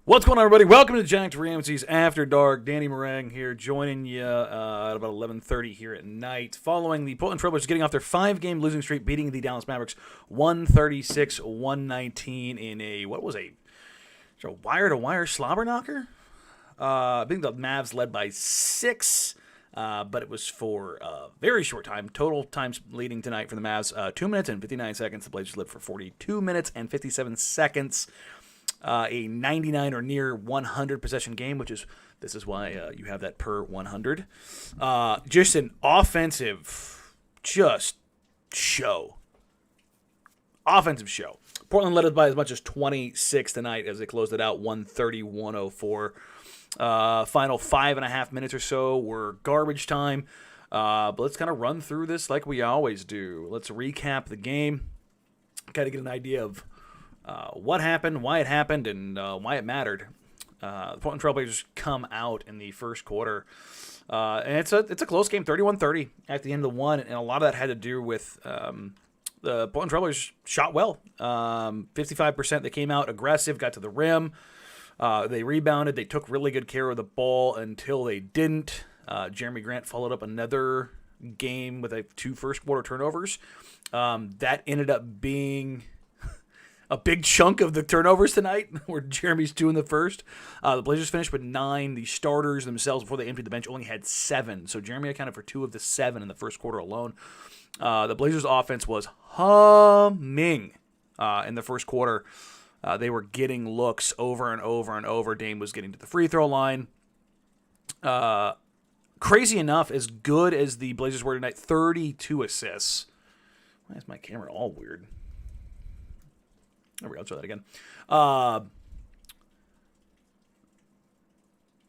What's going on, everybody? Welcome to Jacked Ramsays After Dark. Danny Marang here, joining you at about 11:30 here at night. Following the Portland Trailblazers getting off their 5-game losing streak, beating the Dallas Mavericks 136-119 in a wire-to-wire slobber knocker. I think the Mavs led by 6, but it was for a very short time. Total times leading tonight for the Mavs, 2 minutes and 59 seconds. The Blazers led for 42 minutes and 57 seconds. A 99 or near 100 possession game, this is why you have that per 100. Just an offensive, show. Offensive show. Portland led it by as much as 26 tonight as they closed it out 130-104. Final 5.5 minutes or so were garbage time. But let's kind of run through this like we always do. Let's recap the game. Kind of get an idea of what happened, why it happened, and why it mattered. The Portland Trailblazers come out in the first quarter, and it's a close game, 31-30 at the end of the one, and a lot of that had to do with the Portland Trailblazers shot well. 55%, they came out aggressive, got to the rim, they rebounded, they took really good care of the ball until they didn't. Jerami Grant followed up another game with 2 first quarter turnovers. That ended up being a big chunk of the turnovers tonight, where Jeremy's 2 in the first. The Blazers finished with 9. The starters themselves, before they emptied the bench, only had 7. So Jeremy accounted for 2 of the 7 in the first quarter alone. The Blazers' offense was humming in the first quarter. They were getting looks over and over and over. Dame was getting to the free throw line. Crazy enough, as good as the Blazers were tonight, 32 assists. Why is my camera all weird? There we go. Let's try that again.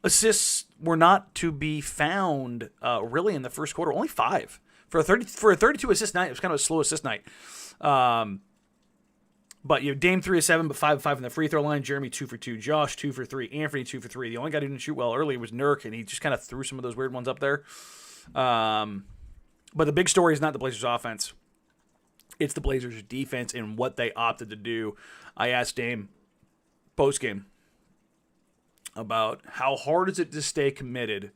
Assists were not to be found really in the first quarter. Only 5 for a 32 assist night. It was kind of a slow assist night. But you have Dame 3 of 7, but 5 of 5 in the free throw line. Jeremy 2 for 2. Josh 2 for 3. Anfernee 2 for 3. The only guy who didn't shoot well early was Nurkic, and he just kind of threw some of those weird ones up there. But the big story is not the Blazers' offense. It's the Blazers' defense and what they opted to do. I asked Dame post-game about how hard is it to stay committed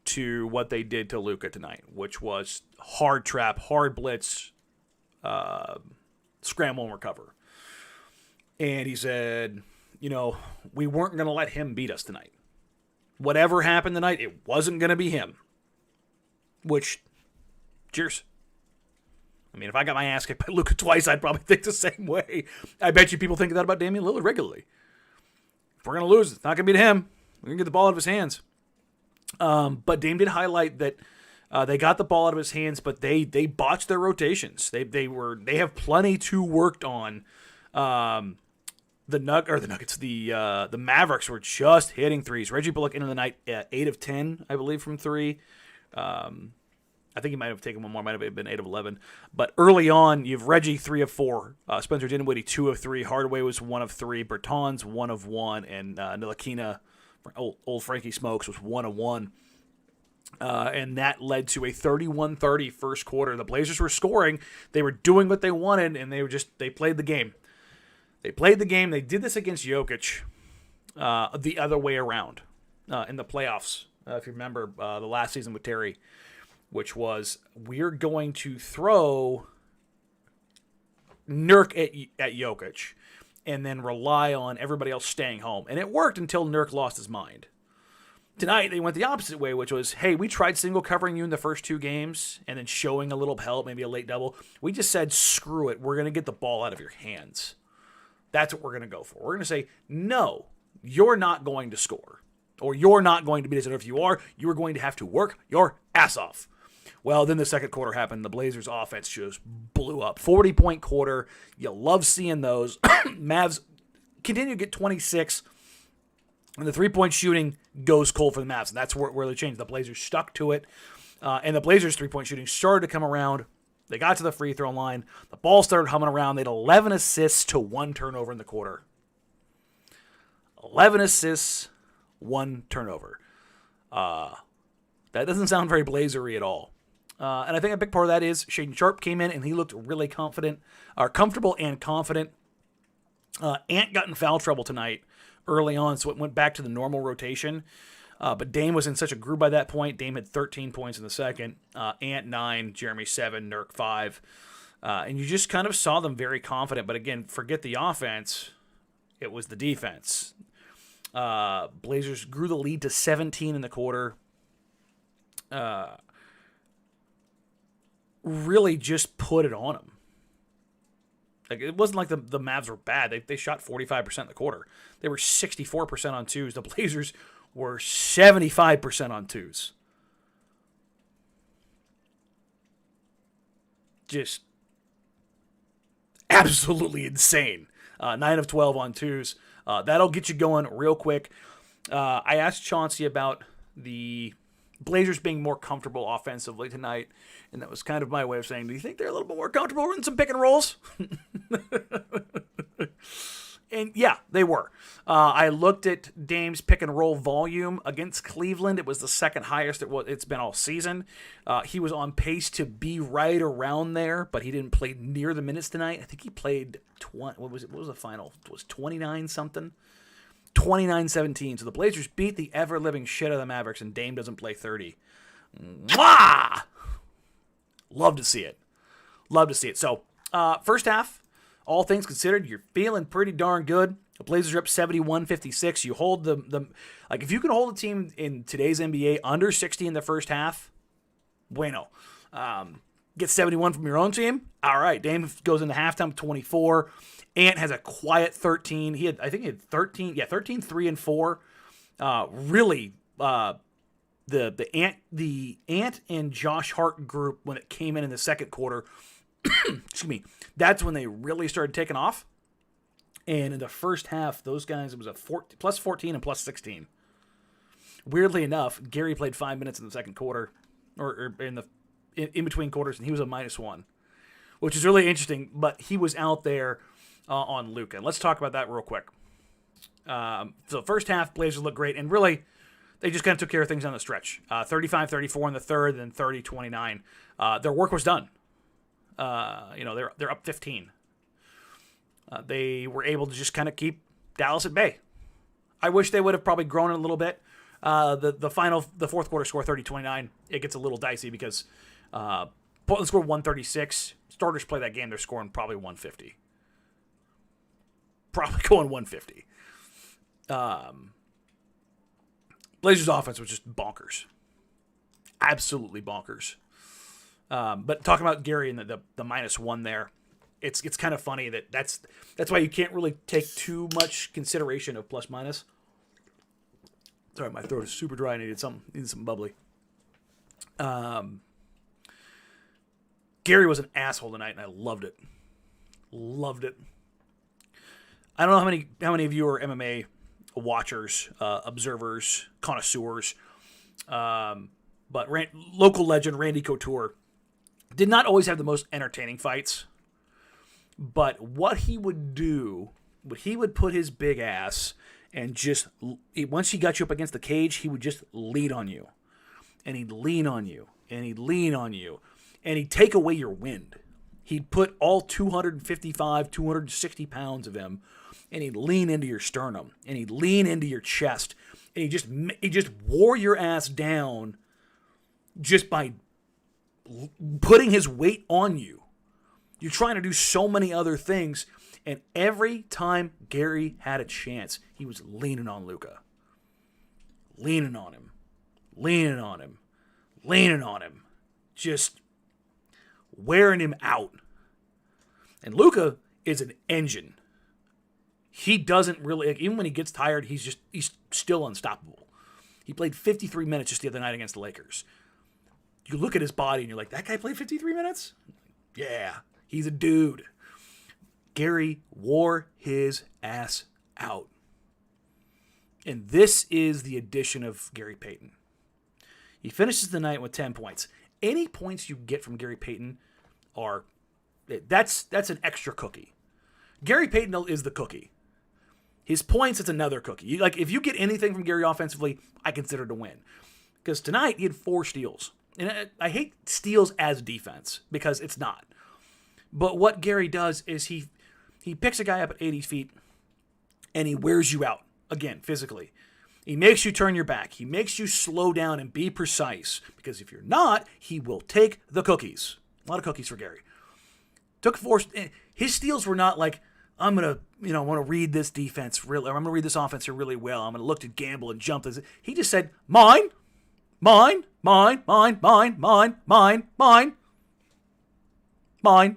to what they did to Luka tonight, which was hard trap, hard blitz, scramble and recover. And he said, we weren't going to let him beat us tonight. Whatever happened tonight, it wasn't going to be him. Which, cheers. I mean, if I got my ass kicked by Luka twice, I'd probably think the same way. I bet you people think that about Damian Lillard regularly. If we're going to lose, it's not going to be to him. We're going to get the ball out of his hands. But Dame did highlight that they got the ball out of his hands, but they botched their rotations. They have plenty to work on. The Nuggets, the Mavericks were just hitting threes. Reggie Bullock ended the night at 8 of 10, I believe, from 3. I think he might have taken one more, might have been 8 of 11. But early on, you have Reggie 3 of 4, Spencer Dinwiddie 2 of 3, Hardaway was 1 of 3, Bertans 1 of 1, and Ntilikina, old Frankie Smokes, was 1 of 1. And that led to a 31-30 first quarter. The Blazers were scoring, they were doing what they wanted, and they played the game. They played the game. They did this against Jokic the other way around in the playoffs. If you remember the last season with Terry, which was, we're going to throw Nurk at Jokic and then rely on everybody else staying home. And it worked until Nurk lost his mind. Tonight, they went the opposite way, which was, hey, we tried single covering you in the first 2 games and then showing a little help, maybe a late double. We just said, screw it. We're going to get the ball out of your hands. That's what we're going to go for. We're going to say, no, you're not going to score. Or you're not going to beat us. And if you are going to have to work your ass off. Well, then the second quarter happened. The Blazers' offense just blew up. 40-point quarter. You love seeing those. Mavs continue to get 26. And the three-point shooting goes cold for the Mavs. And that's where they changed. The Blazers stuck to it. And the Blazers' three-point shooting started to come around. They got to the free throw line. The ball started humming around. They had 11 assists to 1 turnover in the quarter. 11 assists, 1 turnover. That doesn't sound very Blazery at all. And I think a big part of that is Shaden Sharp came in and he looked really comfortable and confident. Ant got in foul trouble tonight early on, so it went back to the normal rotation. But Dame was in such a groove by that point. Dame had 13 points in the second. Ant 9, Jerami 7, Nurk 5. And you just kind of saw them very confident. But again, forget the offense. It was the defense. Blazers grew the lead to 17 in the quarter. Really just put it on them. Like, it wasn't like the Mavs were bad. They shot 45% in the quarter. They were 64% on twos. The Blazers were 75% on twos. Just absolutely insane. 9 of 12 on twos. That'll get you going real quick. I asked Chauncey about the Blazers being more comfortable offensively tonight, and that was kind of my way of saying, do you think they're a little bit more comfortable running some pick and rolls? And yeah, they were. I looked at Dame's pick and roll volume against Cleveland. It was the second highest it's been all season. He was on pace to be right around there, but he didn't play near the minutes tonight. I think he played what was the final? It was 29 something. 29-17. So the Blazers beat the ever-living shit out of the Mavericks, and Dame doesn't play 30. Mwah! Love to see it. Love to see it. So, first half, all things considered, you're feeling pretty darn good. The Blazers are up 71-56. You hold like, if you can hold a team in today's NBA under 60 in the first half, bueno. Get 71 from your own team. All right. Dame goes into halftime with 24. Ant has a quiet 13. He had 13. Yeah, 13, 3, and 4. Really, the Ant and Josh Hart group, when it came in the second quarter, excuse me, that's when they really started taking off. And in the first half, those guys, it was a plus 14 and plus 16. Weirdly enough, Gary played 5 minutes in the second quarter, or in between quarters, and he was a -1, which is really interesting. But he was out there on Luka. Let's talk about that real quick. So first half, Blazers looked great, and really, they just kind of took care of things on the stretch. 35-34 in the third, then 30-29. Their work was done. They're up 15. They were able to just kind of keep Dallas at bay. I wish they would have probably grown it a little bit. The fourth quarter score, 30-29, it gets a little dicey because Portland scored 136. Starters play that game, they're scoring probably 150. Probably going 150. Blazers offense was just bonkers. Absolutely bonkers. But talking about Gary and the -1 there, it's kind of funny that's why you can't really take too much consideration of plus minus. Sorry, my throat is super dry. I needed some bubbly. Gary was an asshole tonight, and I loved it. Loved it. I don't know how many of you are MMA watchers, observers, connoisseurs, but local legend Randy Couture did not always have the most entertaining fights. But what he would do, he would put his big ass and just, once he got you up against the cage, he would just lean on you. And he'd lean on you. And he'd lean on you. And he'd take away your wind. He'd put all 255, 260 pounds of him, and he'd lean into your sternum. And he'd lean into your chest. And he just wore your ass down just by putting his weight on you. You're trying to do so many other things, and every time Gary had a chance, he was leaning on Luka. Leaning on him. Leaning on him. Leaning on him. Just wearing him out. And Luka is an engine. He doesn't really, even when he gets tired, he's still unstoppable. He played 53 minutes just the other night against the Lakers. You look at his body and you're like, that guy played 53 minutes? Yeah. He's a dude. Gary wore his ass out. And this is the addition of Gary Payton. He finishes the night with 10 points. Any points you get from Gary Payton that's an extra cookie. Gary Payton is the cookie. His points, it's another cookie. If you get anything from Gary offensively, I consider it a win. Because tonight he had 4 steals. and I hate steals as defense because it's not. But what Gary does is he picks a guy up at 80 feet and he wears you out, again, physically. He makes you turn your back. He makes you slow down and be precise because if you're not, he will take the cookies. A lot of cookies for Gary. His steals were not like, I'm going to, want to read this defense really, or I'm going to read this offense here really well. I'm going to look to gamble and jump this. He just said, mine, mine, mine, mine, mine, mine, mine, mine, mine.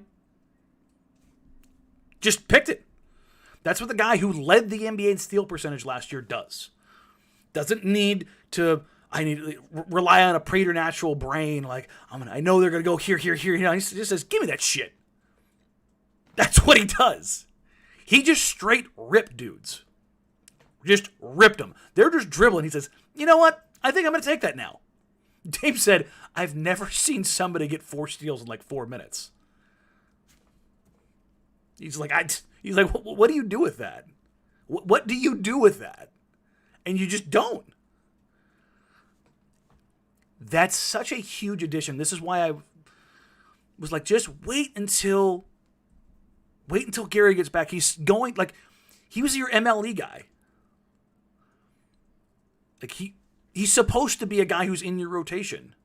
Just picked it. That's what the guy who led the NBA in steal percentage last year does. Doesn't need to, rely on a preternatural brain. Like, I know they're going to go here, here, here. He just says, give me that shit. That's what he does. He just straight ripped dudes. Just ripped them. They're just dribbling. He says, you know what? I think I'm going to take that now. Dave said, I've never seen somebody get 4 steals in like 4 minutes. He's like, what do you do with that? What do you do with that? And you just don't. That's such a huge addition. This is why I was like, just wait until Gary gets back. He's going, like, he was your MLE guy. Like, he's supposed to be a guy who's in your rotation.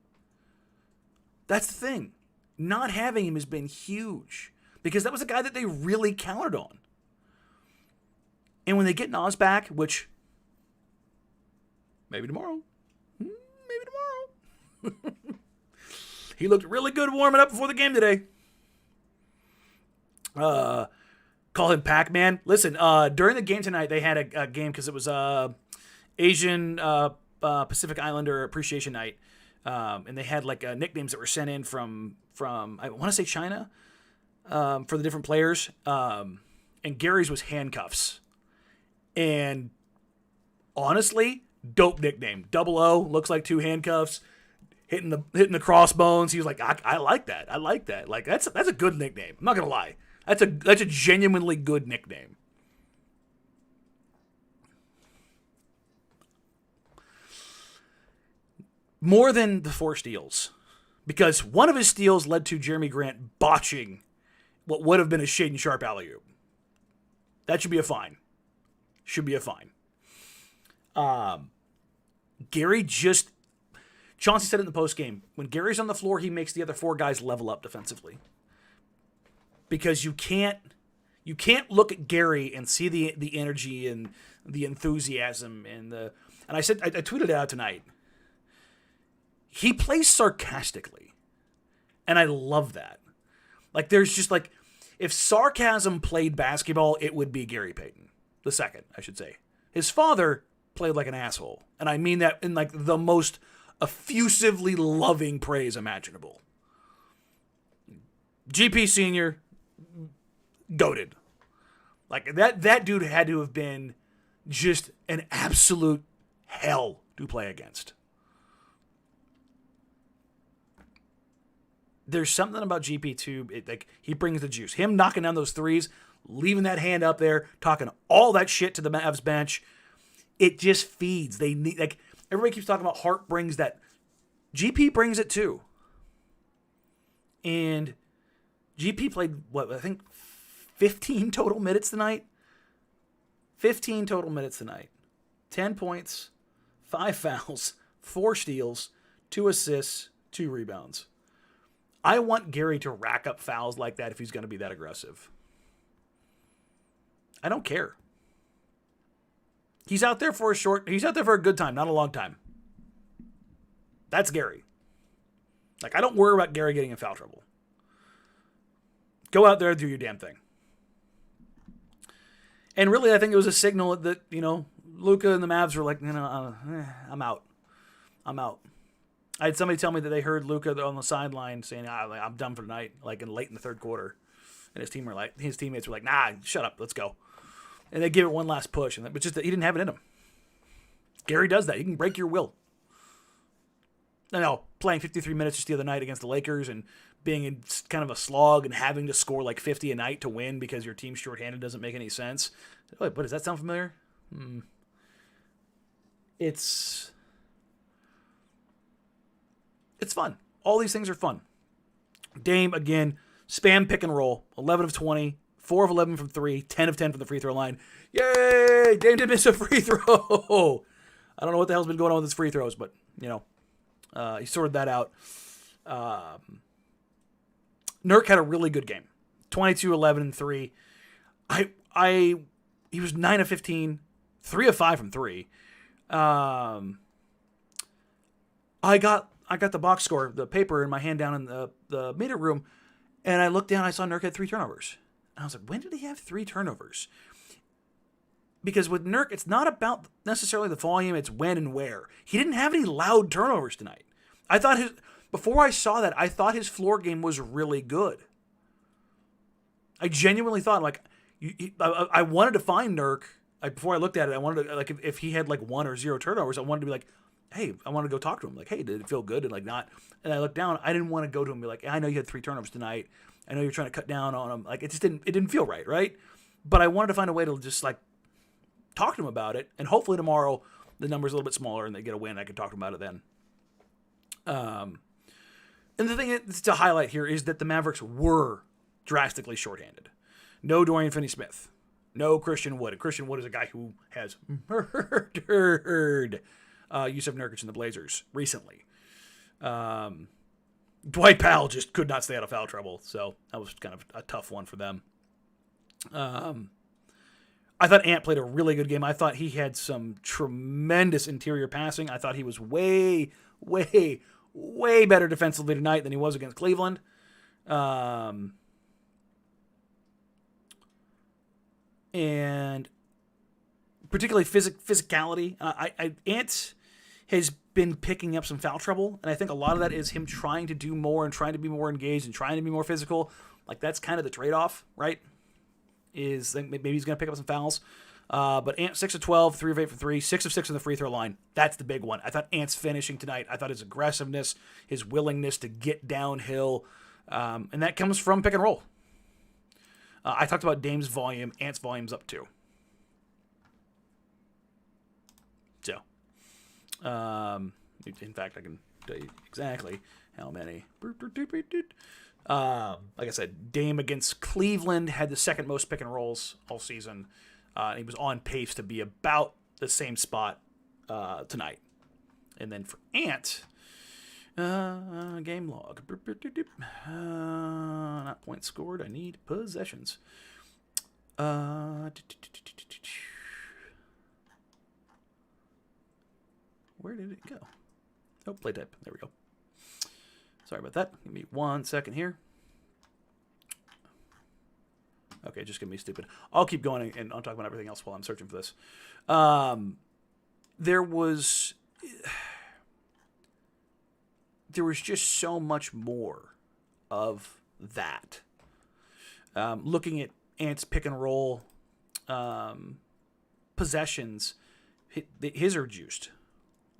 That's the thing. Not having him has been huge. Because that was a guy that they really counted on. And when they get Nas back, which, maybe tomorrow. He looked really good warming up before the game today. Call him Pac-Man. Listen, during the game tonight, they had a game because it was Asian Pacific Islander Appreciation Night, and they had like nicknames that were sent in from I want to say China for the different players, and Gary's was handcuffs, and honestly, dope nickname. 00 looks like 2 handcuffs. Hitting the crossbones. He was like, I like that. I like that. Like that's a good nickname. I'm not gonna lie. That's a genuinely good nickname. More than the 4 steals. Because one of his steals led to Jerami Grant botching what would have been a Shaden Sharp alley-oop. That should be a fine. Should be a fine. Gary just... Chauncey said it in the postgame. When Gary's on the floor, he makes the other 4 guys level up defensively. Because you can't look at Gary and see the energy and the enthusiasm and I tweeted it out tonight. He plays sarcastically. And I love that. Like there's just like if sarcasm played basketball, it would be Gary Payton II, I should say. His father played like an asshole. And I mean that in like the most effusively loving praise imaginable. GP Senior, goated. Like that dude had to have been just an absolute hell to play against. There's something about GP2, like he brings the juice. Him knocking down those threes, leaving that hand up there, talking all that shit to the Mavs bench. It just feeds. They need, like, everybody keeps talking about Hart brings that. GP brings it too. And GP played, I think 15 total minutes tonight? 15 total minutes tonight. 10 points, 5 fouls, 4 steals, 2 assists, 2 rebounds. I want Gary to rack up fouls like that if he's going to be that aggressive. I don't care. He's out there for a good time, not a long time. That's Gary. Like, I don't worry about Gary getting in foul trouble. Go out there and do your damn thing. And really, I think it was a signal that, Luka and the Mavs were like, I'm out. I'm out. I had somebody tell me that they heard Luka on the sideline saying, I'm done for tonight, like late in the third quarter. And his teammates were like, nah, shut up, let's go. And they give it one last push, but just that he didn't have it in him. Gary does that. He can break your will. I know, playing 53 minutes just the other night against the Lakers and being in kind of a slog and having to score like 50 a night to win because your team's shorthanded doesn't make any sense. Wait, but does that sound familiar? It's fun. all these things are fun. Dame, again, spam pick and roll. 11 of 20, 4 of 11 from 3, 10 of 10 from the free throw line. Yay! Dame did miss a free throw. I don't know what the hell's been going on with his free throws, but, he sorted that out. Nurk had a really good game. 22, 11, and 3. He was 9 of 15, 3 of 5 from 3. I got the box score, the paper in my hand down in the media room, and I looked down, I saw Nurk had 3 turnovers. And I was like, when did he have 3 turnovers? Because with Nurk, it's not about necessarily the volume, it's when and where. He didn't have any loud turnovers tonight. Before I saw that, I thought his floor game was really good. I genuinely thought, like, I wanted to find Nurk. Before I looked at it, I wanted to, like, if he had, like, 1 or 0 turnovers, I wanted to be like, hey, I want to go talk to him. Like, hey, did it feel good? And, like, not. And I looked down. I didn't want to go to him and be like, I know you had 3 turnovers tonight. I know you're trying to cut down on him. Like, it didn't feel right? But I wanted to find a way to just, like, talk to him about it. And hopefully tomorrow the number's a little bit smaller and they get a win. I can talk to him about it then. And the thing to highlight here is that the Mavericks were drastically shorthanded. No Dorian Finney-Smith. No Christian Wood. And Christian Wood is a guy who has murdered Jusuf Nurkic and the Blazers recently. Dwight Powell just could not stay out of foul trouble, so that was kind of a tough one for them. I thought Ant played a really good game. I thought he had some tremendous interior passing. I thought he was way, way, way better defensively tonight than he was against Cleveland. And particularly physicality. Ant has been picking up some foul trouble, and I think a lot of that is him trying to do more and trying to be more engaged and trying to be more physical. Like, that's kind of the trade-off, right? Is maybe he's going to pick up some fouls. But Ant 6 of 12, 3 of 8 for 3, 6 of 6 on the free throw line. That's the big one. I thought Ant's finishing tonight. I thought his aggressiveness, his willingness to get downhill, and that comes from pick and roll. I talked about Dame's volume. Ant's volume's up too. So, in fact, I can tell you exactly how many. Like I said, Dame against Cleveland had the second most pick and rolls all season. He was on pace to be about the same spot tonight. And then for Ant, game log. Not points scored. I need possessions. Where did it go? Oh, play type. There we go. Sorry about that. Give me 1 second here. Okay, just gonna be stupid. I'll keep going and I'll talk about everything else while I'm searching for this. There was just so much more of that. Looking at Ant's pick and roll possessions, his are juiced.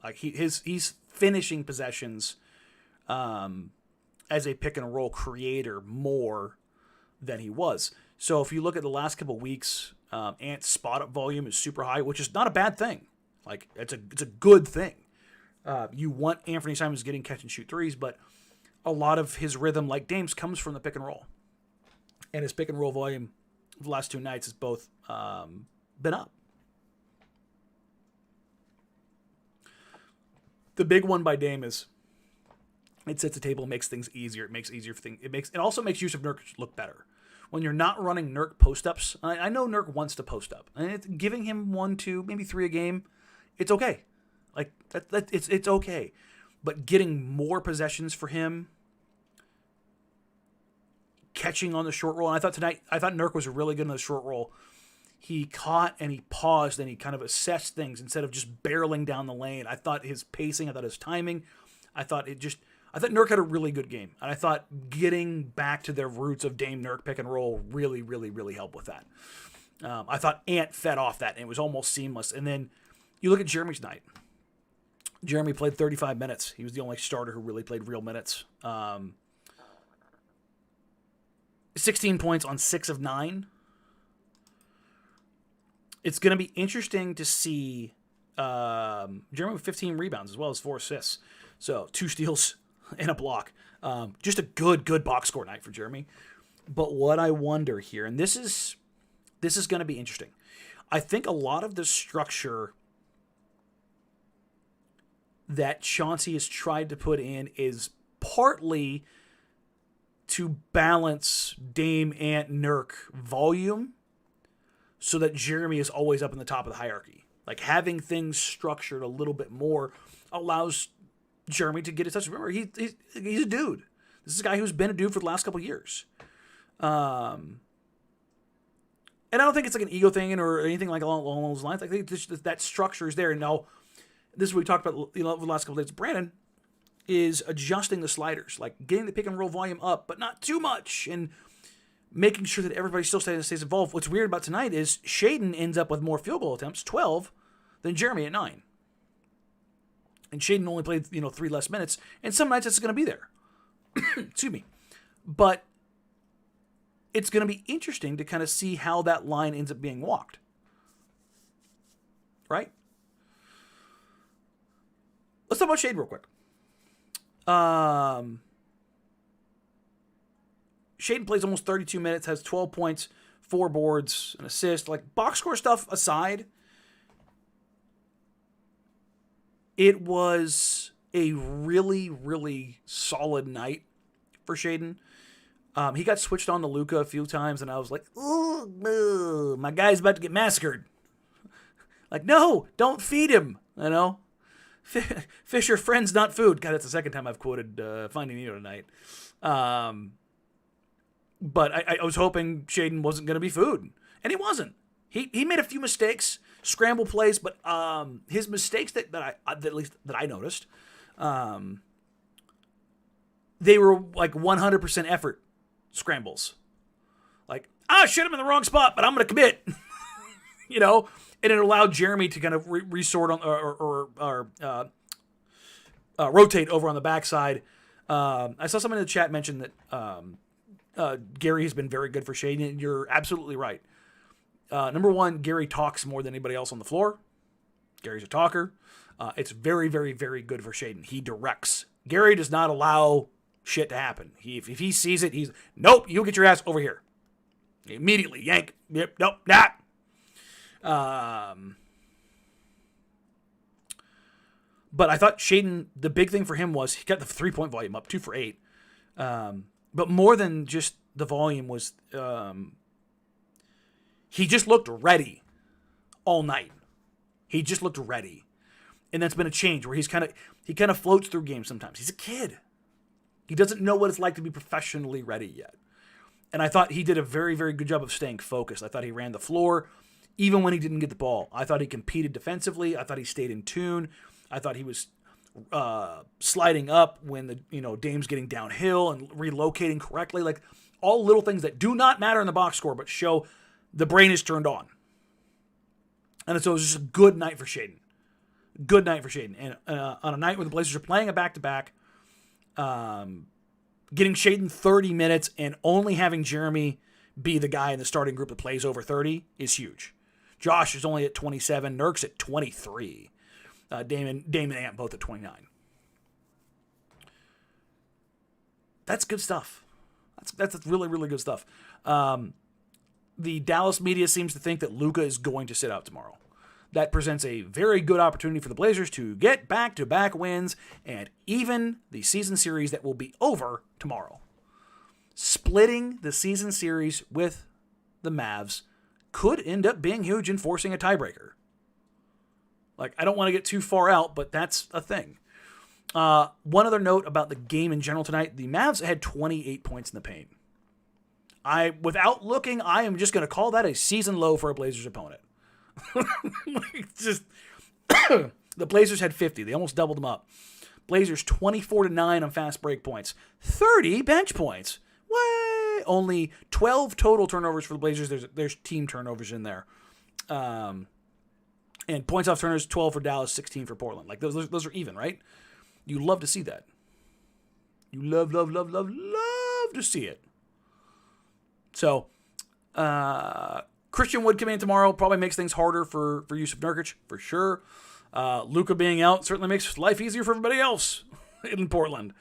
Like he's finishing possessions as a pick and roll creator more than he was. So if you look at the last couple of weeks, Ant's spot up volume is super high, which is not a bad thing. Like it's a good thing. You want Anfernee Simons getting catch and shoot threes, but a lot of his rhythm, like Dame's, comes from the pick and roll, and his pick and roll volume the last 2 nights has both been up. The big one by Dame is it sets the table, makes things easier. It makes easier for things. It also makes Jusuf Nurkic look better. When you're not running Nurk post-ups, I know Nurk wants to post up, and giving him 1, 2, maybe 3 a game, it's okay. Like it's okay. But getting more possessions for him, catching on the short roll, and I thought Nurk was really good in the short roll. He caught and he paused and he kind of assessed things instead of just barreling down the lane. I thought his pacing, I thought his timing, I thought Nurk had a really good game. And I thought getting back to their roots of Dame Nurk pick and roll really, really, really helped with that. I thought Ant fed off that and it was almost seamless. And then you look at Jerami's night. Jerami played 35 minutes. He was the only starter who really played real minutes. 16 points on 6 of 9. It's going to be interesting to see Jerami with 15 rebounds as well as 4 assists. So 2 steals. and a block. Just a good box score night for Jerami. But what I wonder here, and this is going to be interesting. I think a lot of the structure that Chauncey has tried to put in is partly to balance Dame, Ant, Nurk volume so that Jerami is always up in the top of the hierarchy. Like, having things structured a little bit more allows Jerami to get his touch. Remember, he's a dude. This is a guy who's been a dude for the last couple of years. And I don't think it's like an ego thing or anything like along those lines. I think that structure is there. And now, this is what we talked about over the last couple of days. Brandon is adjusting the sliders, like getting the pick and roll volume up, but not too much, and making sure that everybody still stays involved. What's weird about tonight is Shaden ends up with more field goal attempts, 12, than Jerami at 9. And Shaden only played 3 less minutes, and some nights it's going to be there. Excuse me. But it's going to be interesting to kind of see how that line ends up being walked. Right? Let's talk about Shaden real quick. Shaden plays almost 32 minutes, has 12 points, 4 boards, an assist. Like, box score stuff aside, it was a really, really solid night for Shaden. He got switched on to Luka a few times, and I was like, ooh, my guy's about to get massacred. Like, no, don't feed him, Fish are friends, not food. God, that's the second time I've quoted Finding Nemo tonight. But I was hoping Shaden wasn't going to be food, and he wasn't. He made a few mistakes, scramble plays, but his mistakes that I noticed, they were like 100% effort scrambles. Like, I shot him in the wrong spot, but I'm going to commit. And it allowed Jerami to kind of resort on or rotate over on the backside. I saw someone in the chat mention that Gary has been very good for Shaden, and you're absolutely right. Number one, Gary talks more than anybody else on the floor. Gary's a talker. It's very, very, very good for Shaden. He directs. Gary does not allow shit to happen. If he sees it, he's, nope, you get your ass over here. Immediately, yank. Yep, nope, nah. But I thought Shaden, the big thing for him was he got the 3-point volume up, 2 for 8. But more than just the volume was, he just looked ready all night. He just looked ready. And that's been a change where he kind of floats through games sometimes. He's a kid. He doesn't know what it's like to be professionally ready yet. And I thought he did a very, very good job of staying focused. I thought he ran the floor even when he didn't get the ball. I thought he competed defensively. I thought he stayed in tune. I thought he was sliding up when the Dame's getting downhill and relocating correctly. Like, all little things that do not matter in the box score but show the brain is turned on. And so it was just a good night for Shaden. Good night for Shaden. And on a night where the Blazers are playing a back-to-back, getting Shaden 30 minutes and only having Jerami be the guy in the starting group that plays over 30 is huge. Josh is only at 27. Nurk's at 23. Dame and Ant both at 29. That's good stuff. That's really, really good stuff. The Dallas media seems to think that Luka is going to sit out tomorrow. That presents a very good opportunity for the Blazers to get back-to-back wins and even the season series that will be over tomorrow. Splitting the season series with the Mavs could end up being huge and forcing a tiebreaker. Like, I don't want to get too far out, but that's a thing. One other note about the game in general tonight. The Mavs had 28 points in the paint. Without looking, I am just going to call that a season low for a Blazers opponent. The Blazers had 50. They almost doubled them up. Blazers 24-9 on fast break points. 30 bench points. Way only 12 total turnovers for the Blazers. There's team turnovers in there. And points off turners, 12 for Dallas, 16 for Portland. Like, those are even, right? You love to see that. You love to see it. So, Christian Wood coming in tomorrow probably makes things harder for Jusuf Nurkic, for sure. Luka being out certainly makes life easier for everybody else. in Portland.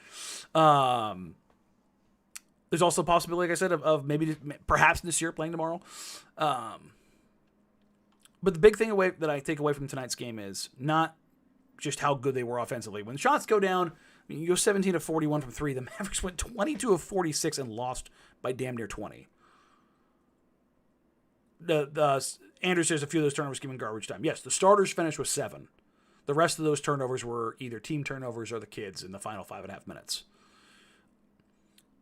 There's also a possibility, like I said, of maybe perhaps Nasir playing tomorrow. But the big thing that I take away from tonight's game is not just how good they were offensively. When shots go down, you go 17 of 41 from three. The Mavericks went 22 of 46 and lost by damn near 20. Andrew says a few of those turnovers given garbage time. Yes, the starters finished with 7. The rest of those turnovers were either team turnovers or the kids in the final 5.5 minutes.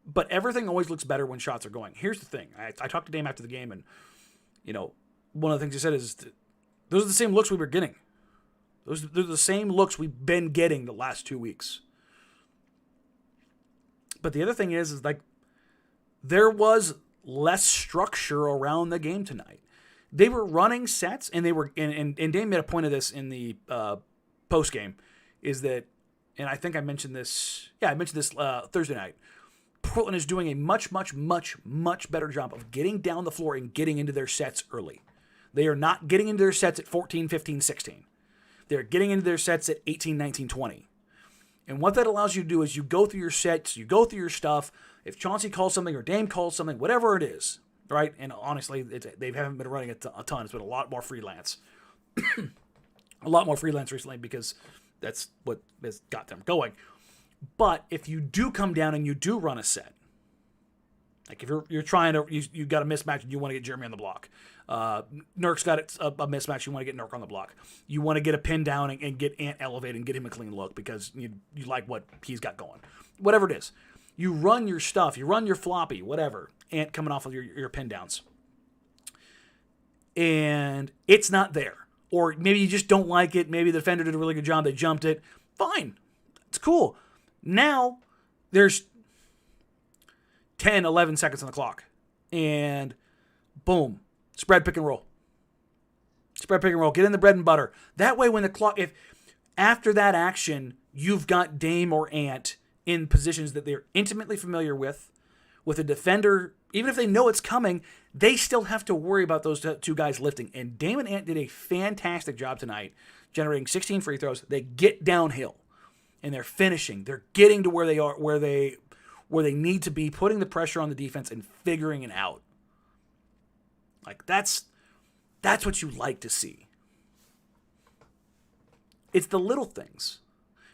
But everything always looks better when shots are going. Here's the thing. I talked to Dame after the game, and one of the things he said is those are the same looks we were getting. Those are the same looks we've been getting the last 2 weeks. But the other thing is like there was less structure around the game tonight. They were running sets, and they were and Dame made a point of this in the post game, is that, and I think I mentioned this. Yeah, I mentioned this Thursday night. Portland is doing a much, much, much, much better job of getting down the floor and getting into their sets early. They are not getting into their sets at 14, 15, 16. They're getting into their sets at 18, 19, 20. And what that allows you to do is you go through your sets, you go through your stuff. If Chauncey calls something or Dame calls something, whatever it is, right? And honestly, they haven't been running a ton. It's been a lot more freelance. A lot more freelance recently because that's what has got them going. But if you do come down and you do run a set, like if you're trying to, you got a mismatch and you want to get Jerami on the block. Nurk's got a mismatch, you want to get Nurk on the block. You want to get a pin down and get Ant elevated and get him a clean look because you like what he's got going. Whatever it is. You run your stuff, you run your floppy, whatever. Ant coming off of your pin downs. And it's not there. Or maybe you just don't like it. Maybe the defender did a really good job. They jumped it. Fine. It's cool. Now, there's 10, 11 seconds on the clock. And boom. Spread pick and roll. Spread pick and roll. Get in the bread and butter. That way when the clock, if after that action, you've got Dame or Ant in positions that they're intimately familiar with a defender, even if they know it's coming, they still have to worry about those two guys lifting. And Dame and Ant did a fantastic job tonight, generating 16 free throws. They get downhill. And they're finishing. They're getting to where they are, where they need to be, putting the pressure on the defense and figuring it out. Like that's what you like to see. It's the little things.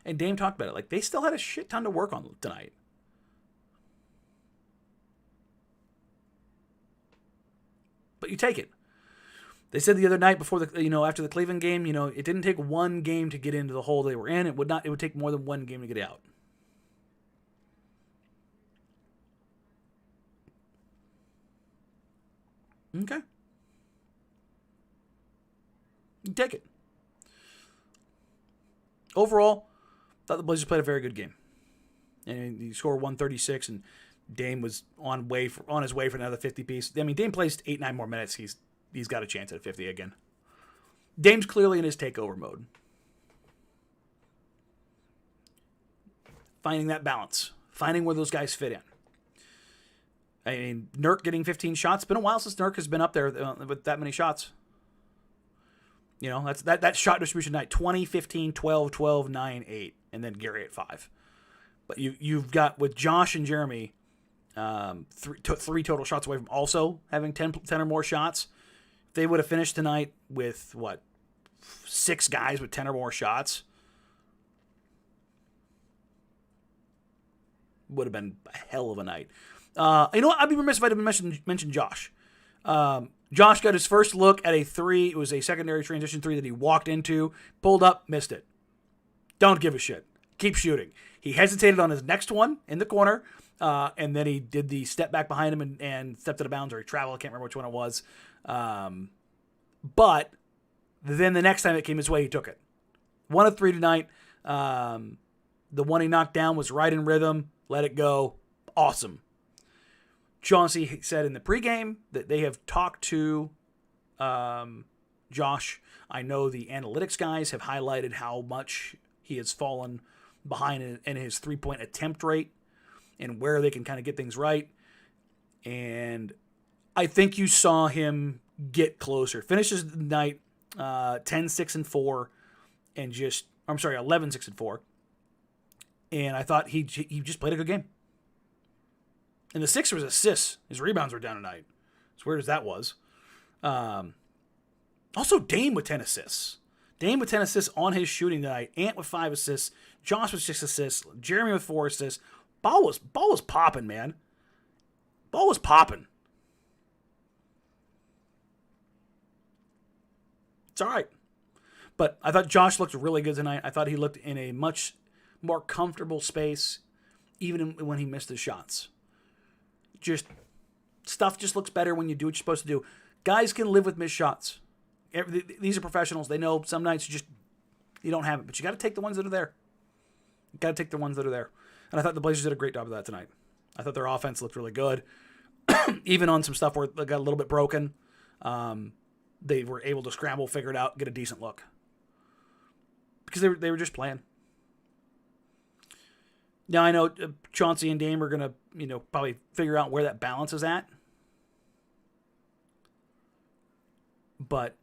And Dame talked about it. Like they still had a shit ton to work on tonight. But you take it. They said the other night before after the Cleveland game, it didn't take one game to get into the hole they were in. It would take more than one game to get out. Okay. You take it. Overall, thought the Blazers played a very good game. And he scored 136, and Dame was on his way for another 50 piece. I mean, Dame plays 8-9 more minutes. He's got a chance at 50 again. Dame's clearly in his takeover mode. Finding that balance. Finding where those guys fit in. I mean, Nurk getting 15 shots. It's been a while since Nurk has been up there with that many shots. That's that shot distribution night. 20, 15, 12, 12, 9, 8. And then Gary at 5. But you've got, with Josh and Jerami, three total shots away from also having 10 or more shots. If they would have finished tonight with, 6 guys with 10 or more shots, would have been a hell of a night. You know what? I'd be remiss if I didn't mention Josh. Josh got his first look at a 3. It was a secondary transition 3 that he walked into, pulled up, missed it. Don't give a shit. Keep shooting. He hesitated on his next one in the corner, and then he did the step back behind him and stepped out of bounds, or he traveled. I can't remember which one it was. But then the next time it came his way, he took it. 1 of 3 tonight. The one he knocked down was right in rhythm. Let it go. Awesome. Chauncey said in the pregame that they have talked to Josh. I know the analytics guys have highlighted how much he has fallen behind in his three-point attempt rate and where they can kind of get things right. And I think you saw him get closer. Finishes the night 10-6-4 and 11-6-4. And I thought he just played a good game. And the Sixers assists. His rebounds were down tonight. As weird as that was. Also, Dame with 10 assists. Dame with 10 assists on his shooting tonight. Ant with 5 assists. Josh with 6 assists. Jerami with 4 assists. Ball was popping, man. Ball was popping. It's all right. But I thought Josh looked really good tonight. I thought he looked in a much more comfortable space, even when he missed his shots. Stuff just looks better when you do what you're supposed to do. Guys can live with missed shots. These are professionals. They know some nights you don't have it, but you got to take the ones that are there. You got to take the ones that are there. And I thought the Blazers did a great job of that tonight. I thought their offense looked really good. Even on some stuff where they got a little bit broken, they were able to scramble, figure it out, get a decent look. Because they were just playing. Now I know Chauncey and Dame are going to, probably figure out where that balance is at. But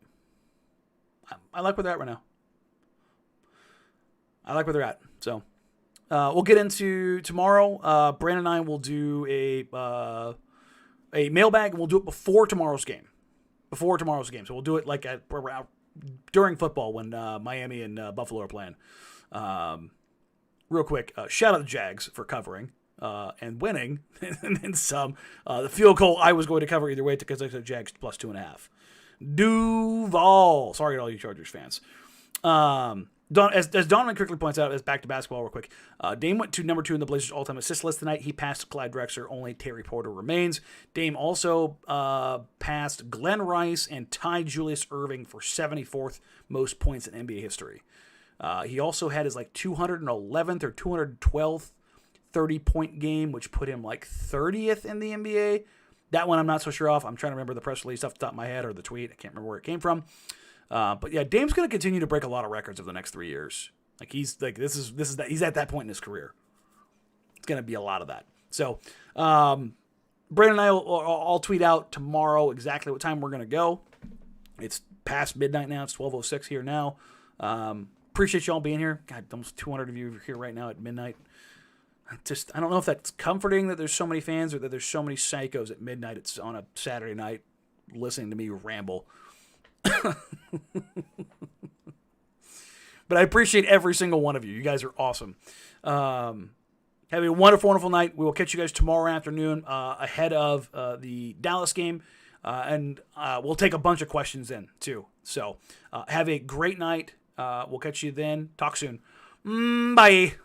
I like where they're at right now. I like where they're at. So we'll get into tomorrow. Brandon and I will do a mailbag, and we'll do it before tomorrow's game. So we'll do it like during football when Miami and Buffalo are playing. Real quick, shout out to Jags for covering and winning, and then some. The field goal I was going to cover either way because I said Jags plus 2.5. Duval. Sorry to all you Chargers fans. As Donovan quickly points out, as back to basketball real quick, Dame went to number 2 in the Blazers all-time assist list tonight. He passed Clyde Drexler. Only Terry Porter remains. Dame also passed Glenn Rice and tied Julius Erving for 74th most points in NBA history. He also had his 211th or 212th 30-point game, which put him 30th in the NBA. That one I'm not so sure of. I'm trying to remember the press release off the top of my head or the tweet. I can't remember where it came from. But yeah, Dame's going to continue to break a lot of records over the next 3 years. He's at that point in his career. It's going to be a lot of that. So, Brandon and I will tweet out tomorrow exactly what time we're going to go. It's past midnight now. It's 12:06 here now. Appreciate y'all being here. God, almost 200 of you are here right now at midnight. I don't know if that's comforting that there's so many fans or that there's so many psychos at midnight. It's on a Saturday night listening to me ramble. But I appreciate every single one of you. You guys are awesome. Have a wonderful, wonderful night. We will catch you guys tomorrow afternoon ahead of the Dallas game. And we'll take a bunch of questions in, too. So have a great night. We'll catch you then. Talk soon. Bye.